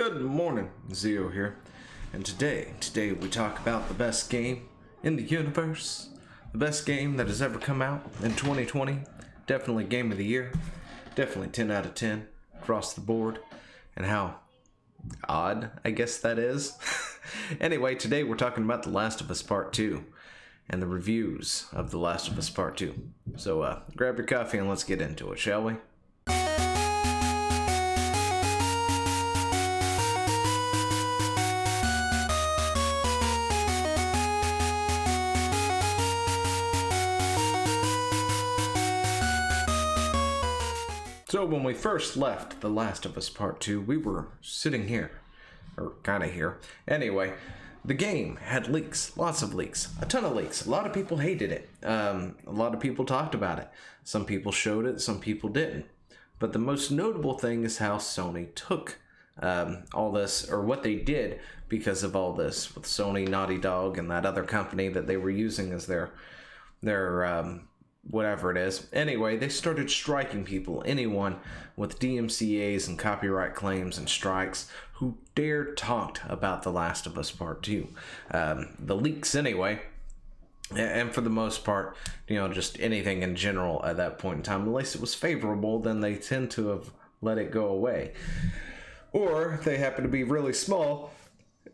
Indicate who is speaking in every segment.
Speaker 1: Good morning, Zio here, and today we talk about the best game in the universe, the best game that has ever come out in 2020, definitely game of the year, definitely 10 out of 10 across the board, and how odd, I guess that is. Anyway, today we're talking about The Last of Us Part 2, and the reviews of The Last of Us Part 2. So grab your coffee and let's get into it, shall we? So when we first left The Last of Us Part 2, we were sitting here, or kind of here. Anyway, the game had leaks, lots of leaks, a ton of leaks. A lot of people hated it. A lot of people talked about it. Some people showed it, some people didn't. But the most notable thing is how Sony took all this, or what they did because of all this, with Sony, Naughty Dog, and that other company that they were using as their whatever it is. Anyway, they started striking people, anyone with DMCAs and copyright claims and strikes who dared talk about The Last of Us Part 2. The leaks anyway, and for the most part, just anything in general at that point in time, unless it was favorable, then they tend to have let it go away. Or they happen to be really small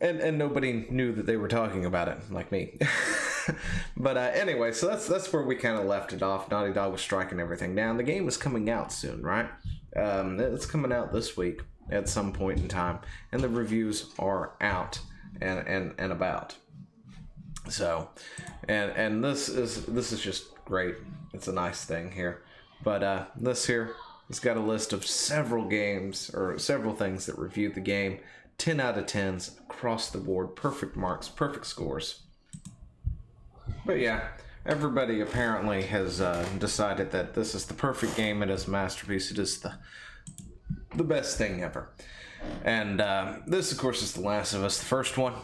Speaker 1: and nobody knew that they were talking about it, like me. But anyway, so that's where we kind of left it off. Naughty Dog was striking everything down. The game is coming out soon, right? It's coming out this week at some point in time, and the reviews are out and about. So, and this is just great. It's a nice thing here. But this here has got a list of several games, or several things that reviewed the game. 10 out of 10s across the board, perfect marks, perfect scores. But yeah, everybody apparently has decided that this is the perfect game. It is a masterpiece. It is the best thing ever. And this, of course, is The Last of Us, the first one.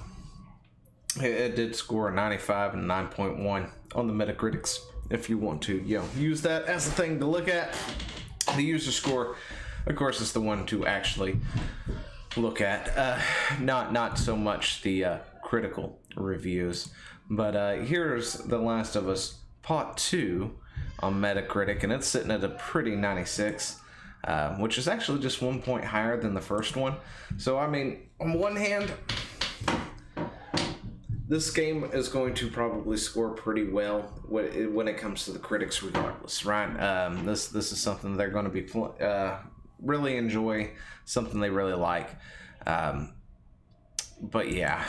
Speaker 1: It did score a 95 and 9.1 on the Metacritics. If you want to, use that as a thing to look at. The user score, of course, is the one to actually look at. Not so much the critical reviews. But here's The Last of Us Part 2 on Metacritic, and it's sitting at a pretty 96, which is actually just 1 point higher than the first one. So, I mean, on one hand, this game is going to probably score pretty well when it comes to the critics regardless, right? This is something they're going to be really enjoy, something they really like. But yeah,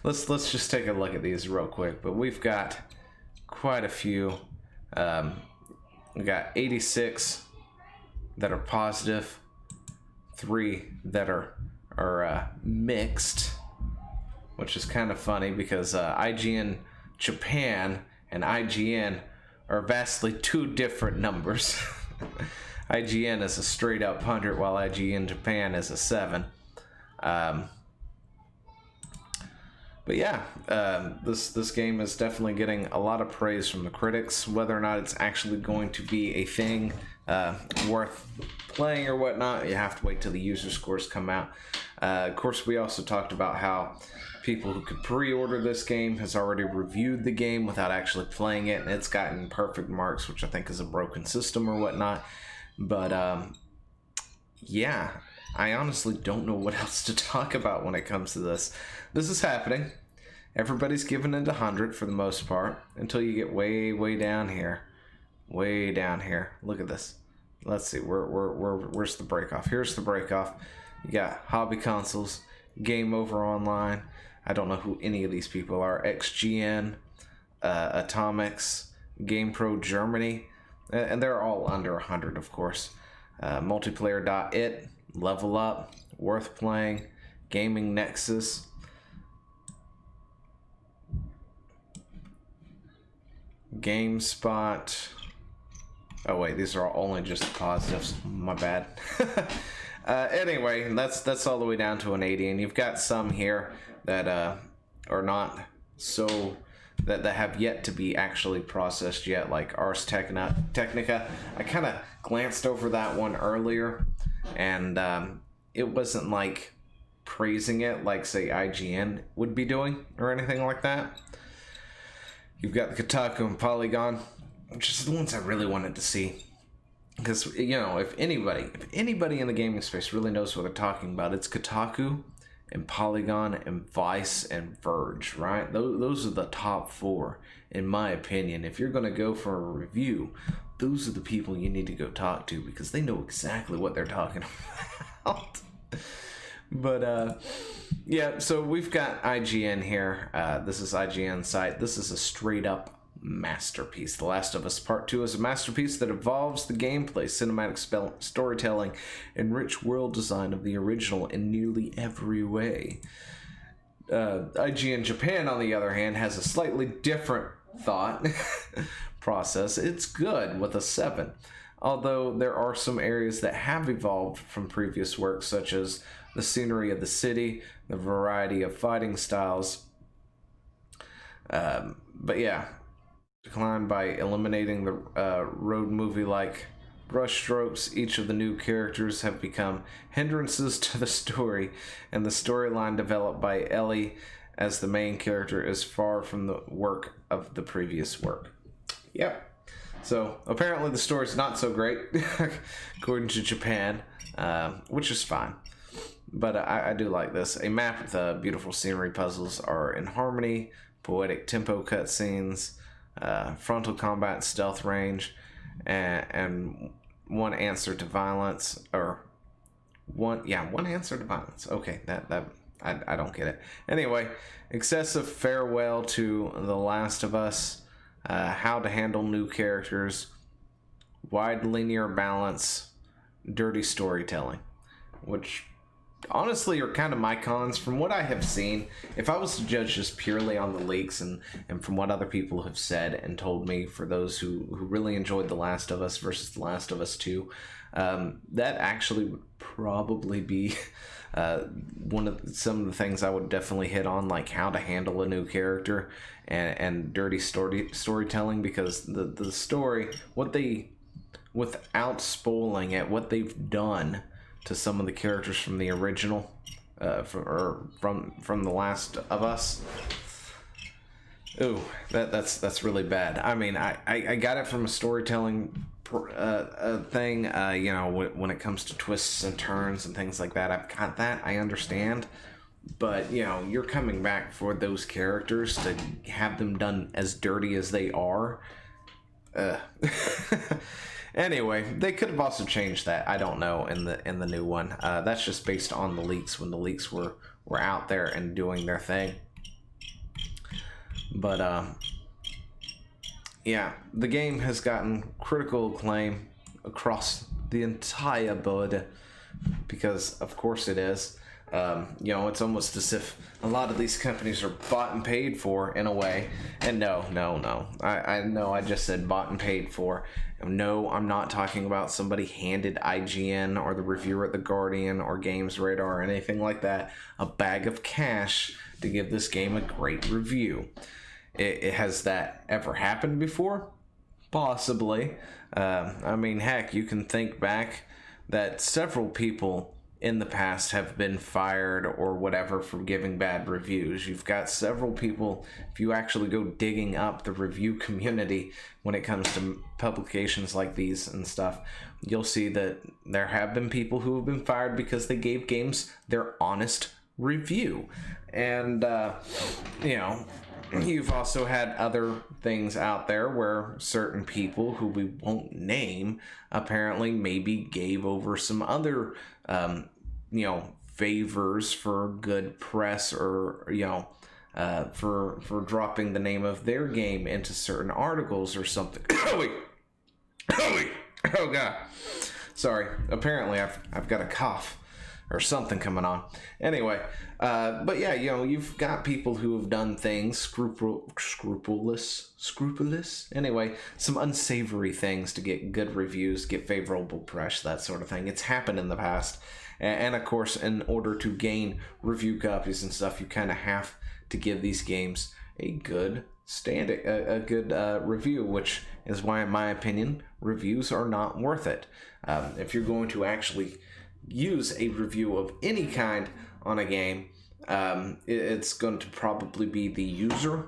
Speaker 1: let's just take a look at these real quick. But we've got quite a few. We got 86 that are positive, 3 that are mixed, which is kind of funny because IGN Japan and IGN are vastly two different numbers. IGN is a straight up 100, while IGN Japan is a 7. But yeah, this game is definitely getting a lot of praise from the critics. Whether or not it's actually going to be a thing worth playing or whatnot, you have to wait till the user scores come out. Of course, we also talked about how people who could pre-order this game has already reviewed the game without actually playing it, and it's gotten perfect marks, which I think is a broken system or whatnot. But yeah, I honestly don't know what else to talk about when it comes to this. This is happening. Everybody's giving it 100 for the most part until you get way down here. Way down here. Look at this. Let's see. Where's the break off? Here's the break off. You got Hobby Consoles, Game Over Online. I don't know who any of these people are. XGN, Atomics, GamePro Germany, and they're all under 100, of course. Multiplayer.it, Level Up, Worth Playing, Gaming Nexus, GameSpot. Oh wait, these are only just the positives. My bad. Anyway, that's all the way down to an 80, and you've got some here that are not so that have yet to be actually processed yet, like Ars Technica. I kind of glanced over that one earlier, and it wasn't like praising it like, say, IGN would be doing or anything like that. You've got the Kotaku and Polygon, which is the ones I really wanted to see. Because, you know, if anybody in the gaming space really knows what they're talking about, it's Kotaku and Polygon and Vice and Verge, right? Those are the top 4, in my opinion. If you're going to go for a review, those are the people you need to go talk to, because they know exactly what they're talking about. But, yeah, so we've got IGN here. This is IGN's site. This is a straight-up masterpiece. The Last of Us Part 2 is a masterpiece that evolves the gameplay, cinematic storytelling, and rich world design of the original in nearly every way. IGN Japan, on the other hand, has a slightly different thought process. It's good with a 7, although there are some areas that have evolved from previous works, such as the scenery of the city, the variety of fighting styles. But yeah, declined by eliminating the road movie-like brushstrokes. Each of the new characters have become hindrances to the story, and the storyline developed by Ellie as the main character is far from the work of the previous work. Yep. So apparently the story's not so great, according to Japan, which is fine. But I do like this. A map with beautiful scenery puzzles are in harmony, poetic tempo cutscenes, frontal combat, stealth range, and one answer to violence, or one answer to violence. Okay, that I don't get it. Anyway, excessive farewell to The Last of Us, how to handle new characters, wide linear balance, dirty storytelling, which honestly are kind of my cons from what I have seen. If I was to judge just purely on the leaks and from what other people have said and told me, for those who really enjoyed The Last of Us versus The Last of Us 2, that actually would probably be some of the things I would definitely hit on, like how to handle a new character and dirty storytelling, because the story, without spoiling it, what they've done to some of the characters from the original, from The Last of Us. Ooh, that's really bad. I mean, I got it from a storytelling thing. You know, when it comes to twists and turns and things like that, I've got that. I understand. But, you know, you're coming back for those characters to have them done as dirty as they are. Anyway, they could have also changed that. I don't know in the new one. That's just based on the leaks, when the leaks were out there and doing their thing. But yeah, the game has gotten critical acclaim across the entire board, because of course it is. You know, it's almost as if a lot of these companies are bought and paid for, in a way. And no. I know I just said bought and paid for. No, I'm not talking about somebody handed IGN or the reviewer at The Guardian or Games Radar or anything like that a bag of cash to give this game a great review. Has that ever happened before? Possibly. I mean, heck, you can think back that several people in the past have been fired or whatever for giving bad reviews. You've got several people, if you actually go digging up the review community when it comes to publications like these and stuff, you'll see that there have been people who have been fired because they gave games their honest review. And, you know, you've also had other things out there where certain people who we won't name apparently maybe gave over some other you know, favors for good press, or, you know, for dropping the name of their game into certain articles or something. Oh god, sorry, apparently I've got a cough or something coming on. Anyway, but yeah, you know, you've got people who have done things scrupulous, anyway, some unsavory things to get good reviews, get favorable press, that sort of thing. It's happened in the past. And of course, in order to gain review copies and stuff, you kind of have to give these games a good review, which is why, in my opinion, reviews are not worth it. If you're going to actually use a review of any kind, on a game, it's going to probably be the user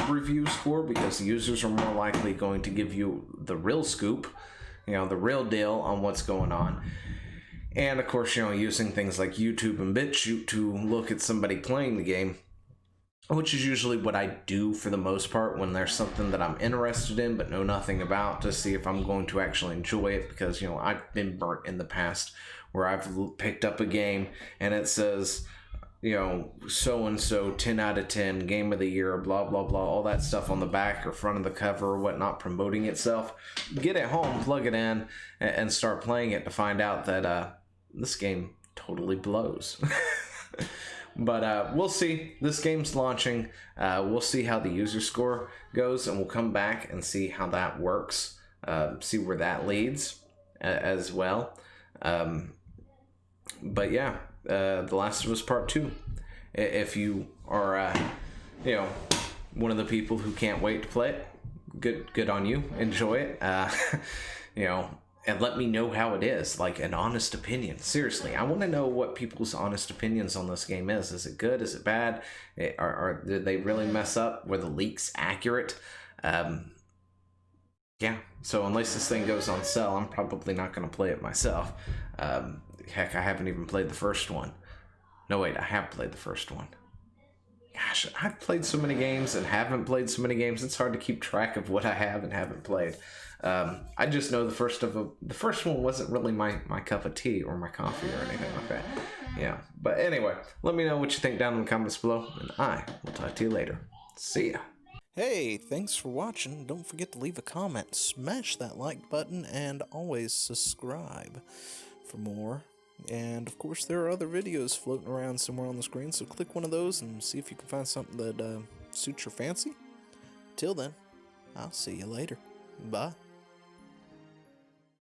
Speaker 1: review score, because users are more likely going to give you the real scoop, the real deal on what's going on. And of course, using things like YouTube and BitChute to look at somebody playing the game, which is usually what I do for the most part when there's something that I'm interested in but know nothing about, to see if I'm going to actually enjoy it. Because, I've been burnt in the past where I've picked up a game and it says, so-and-so 10 out of 10, game of the year, blah, blah, blah, all that stuff on the back or front of the cover or whatnot, promoting itself. Get it home, plug it in, and start playing it to find out that this game totally blows. But we'll see. This game's launching. We'll see how the user score goes, and we'll come back and see how that works. See where that leads as well. But yeah, The Last of Us Part 2. If you are, one of the people who can't wait to play it, good on you. Enjoy it. And let me know how it is, like an honest opinion. Seriously, I want to know what people's honest opinions on this game is. Is it good? Is it bad? Did they really mess up? Were the leaks accurate? Yeah, so unless this thing goes on sale, I'm probably not going to play it myself. Heck, I haven't even played the first one. No, wait, I have played the first one. Gosh, I've played so many games and haven't played so many games, it's hard to keep track of what I have and haven't played. I just know the first one wasn't really my cup of tea or my coffee or anything like that. Yeah, but anyway, let me know what you think down in the comments below, and I will talk to you later. See ya. Hey, thanks for watching. Don't forget to leave a comment, smash that like button, and always subscribe for more. And of course, there are other videos floating around somewhere on the screen, so click one of those and see if you can find something that suits your fancy. Till then, I'll see you later. Bye.